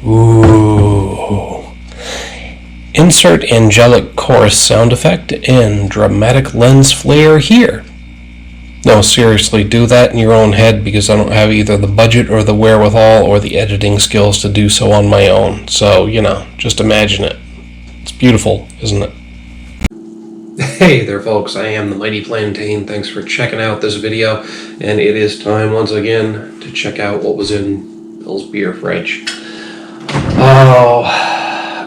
Ooh. Insert angelic chorus sound effect and dramatic lens flare here. No, seriously, do that in your own head because I don't have either the budget or the wherewithal or the editing skills to do so on my own. So, just imagine it. It's beautiful, isn't it? Hey there, folks. I am the Mighty Plantain. Thanks for checking out this video. And it is time once again to check out what was in Bill's beer fridge. Oh,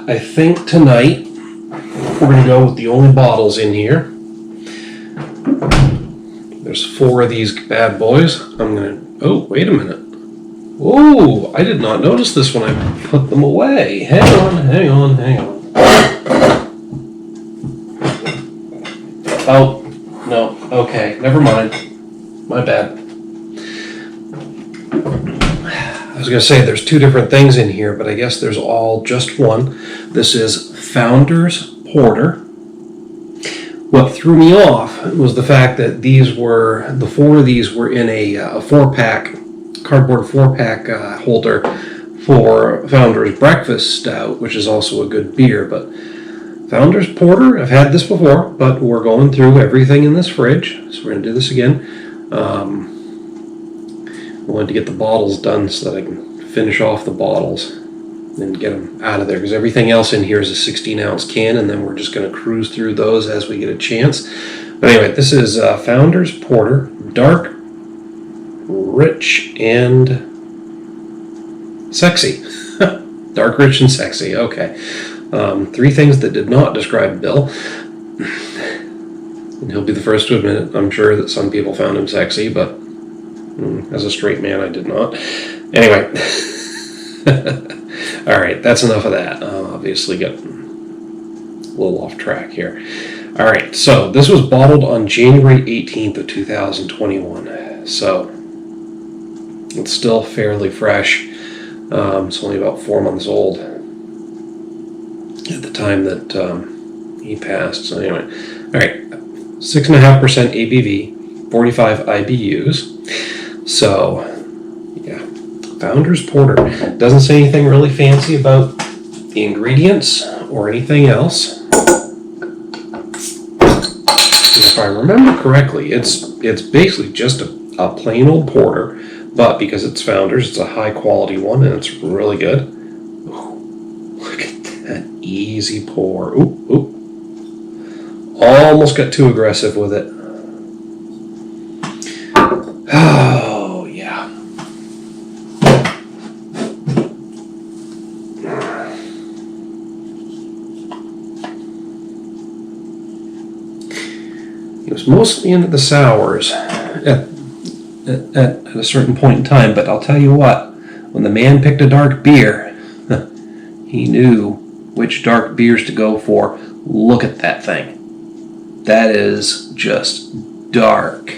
I think tonight we're going to go with the only bottles in here. There's 4 of these bad boys. Oh, wait a minute. Oh, I did not notice this when I put them away. Hang on. Oh, no. Okay, never mind. My bad. I was going to say there's 2 different things in here, but I guess there's all just one. This is Founders Porter. What threw me off was the fact that the 4 of these were in a 4-pack, cardboard 4-pack holder for Founders Breakfast Stout, which is also a good beer. But Founders Porter, I've had this before, but we're going through everything in this fridge, so we're going to do this again. I wanted to get the bottles done so that I can finish off the bottles and get them out of there, because everything else in here is a 16-ounce can, and then we're just going to cruise through those as we get a chance. But anyway, this is Founders Porter, dark, rich, and sexy. Dark, rich, and sexy. Okay. 3 things that did not describe Bill. And he'll be the first to admit it. I'm sure that some people found him sexy, but as a straight man, I did not. Anyway. All right, that's enough of that. Obviously got a little off track here. All right, so this was bottled on January 18th of 2021. So it's still fairly fresh. It's only about 4 months old at the time that he passed. So anyway, all right, 6.5% ABV, 45 IBUs. So yeah, Founders Porter. Doesn't say anything really fancy about the ingredients or anything else. And if I remember correctly, it's basically just a plain old porter, but because it's Founders, it's a high quality one and it's really good. Ooh, look at that easy pour. Ooh. Almost got too aggressive with it. Oh, yeah. He was mostly into the sours at a certain point in time, but I'll tell you what, when the man picked a dark beer, he knew which dark beers to go for. Look at that thing. That is just dark.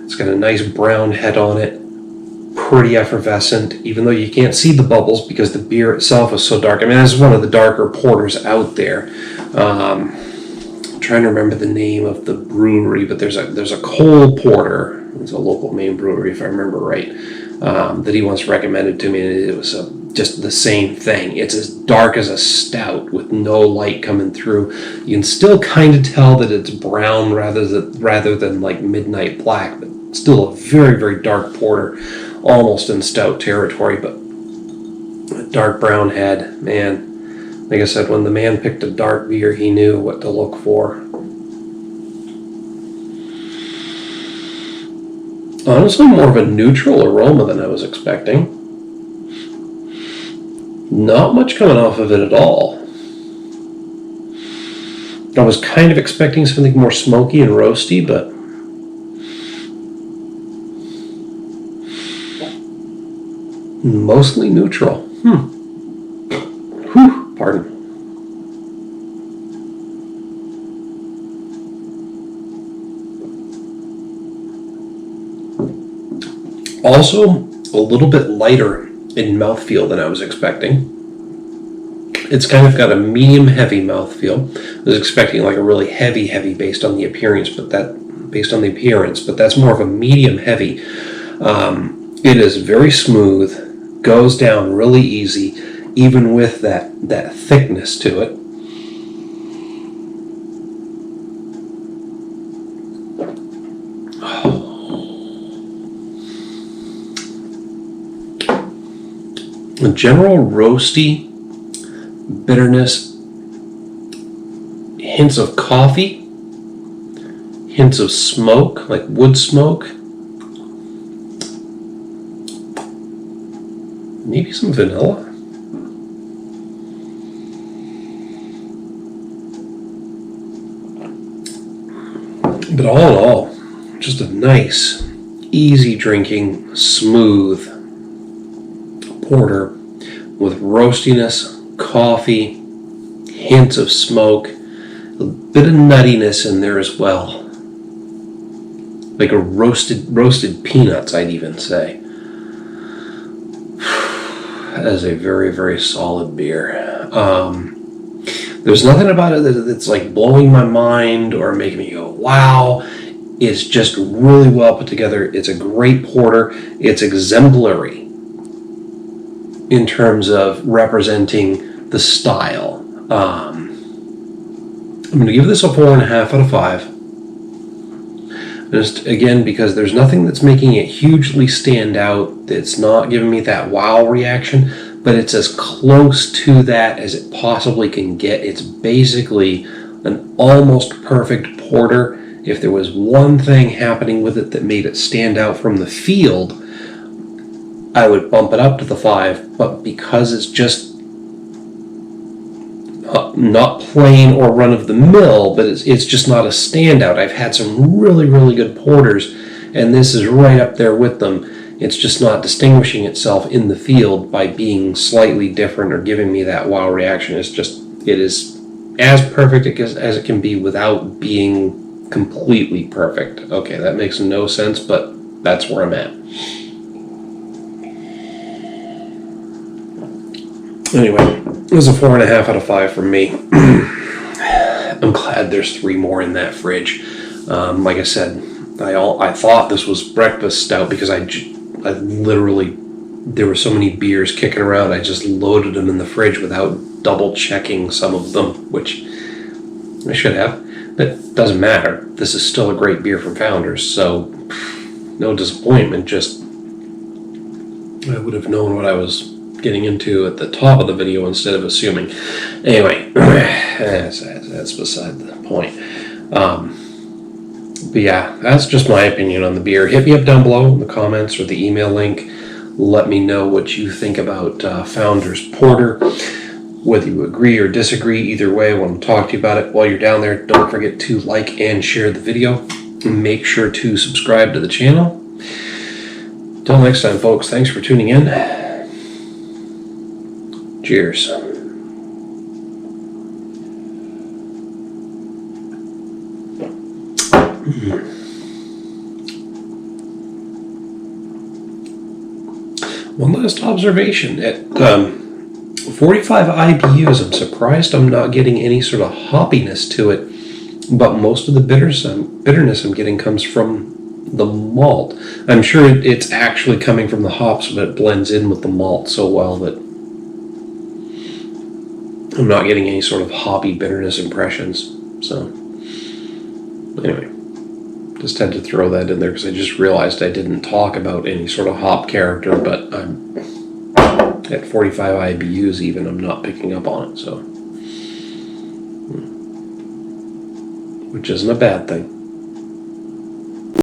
It's got a nice brown head on it. Pretty effervescent, even though you can't see the bubbles because the beer itself is so dark. I mean, this is one of the darker porters out there. I'm trying to remember the name of the brewery, but there's a Cole Porter. It's a local Maine brewery, if I remember right, that he once recommended to me, and it was just the same thing. It's as dark as a stout with no light coming through. You can still kind of tell that it's brown rather than like midnight black, but still a very, very dark porter, almost in stout territory, but a dark brown head. Man, like I said, when the man picked a dark beer, he knew what to look for. Honestly, more of a neutral aroma than I was expecting. Not much coming off of it at all. I was kind of expecting something more smoky and roasty, but mostly neutral. Whew, pardon. Also, a little bit lighter in mouthfeel than I was expecting. It's kind of got a medium-heavy mouthfeel. I was expecting like a really heavy based on the appearance, but that's more of a medium-heavy. It is very smooth, goes down really easy, even with that thickness to it. A general roasty bitterness, hints of coffee, hints of smoke, like wood smoke, maybe some vanilla. But all in all, just a nice, easy drinking, smooth porter with roastiness, coffee, hints of smoke, a bit of nuttiness in there as well. Like a roasted peanuts, I'd even say. That is a very, very solid beer. There's nothing about it that's like blowing my mind or making me go, wow. It's just really well put together. It's a great porter. It's exemplary in terms of representing the style. I'm going to give this a 4.5 out of 5. Just again, because there's nothing that's making it hugely stand out. It's not giving me that wow reaction, but it's as close to that as it possibly can get. It's basically an almost perfect porter. If there was one thing happening with it that made it stand out from the field, I would bump it up to the 5, but because it's just not plain or run-of-the-mill, but it's just not a standout. I've had some really, really good porters, and this is right up there with them. It's just not distinguishing itself in the field by being slightly different or giving me that wow reaction. It is as perfect as it can be without being completely perfect. Okay, that makes no sense, but that's where I'm at. Anyway, it was a 4.5 out of 5 from me. I'm glad there's 3 more in that fridge. Like I said, I thought this was breakfast stout because I literally, there were so many beers kicking around, I just loaded them in the fridge without double checking some of them, which I should have. But doesn't matter. This is still a great beer from Founders, so no disappointment. Just I would have known what I was getting into at the top of the video instead of assuming. Anyway, that's beside the point. But yeah, that's just my opinion on the beer. Hit me up down below in the comments or the email link. Let me know what you think about Founders Porter. Whether you agree or disagree, either way, I want to talk to you about it. While you're down there, don't forget to like and share the video. Make sure to subscribe to the channel. Till next time, folks, thanks for tuning in. Cheers. One last observation. At 45 IBUs, I'm surprised I'm not getting any sort of hoppiness to it, but most of the bitterness I'm getting comes from the malt. I'm sure it's actually coming from the hops, but it blends in with the malt so well that I'm not getting any sort of hoppy bitterness impressions. So anyway, just had to throw that in there because I just realized I didn't talk about any sort of hop character, but I'm at 45 IBUs even, I'm not picking up on it, so which isn't a bad thing.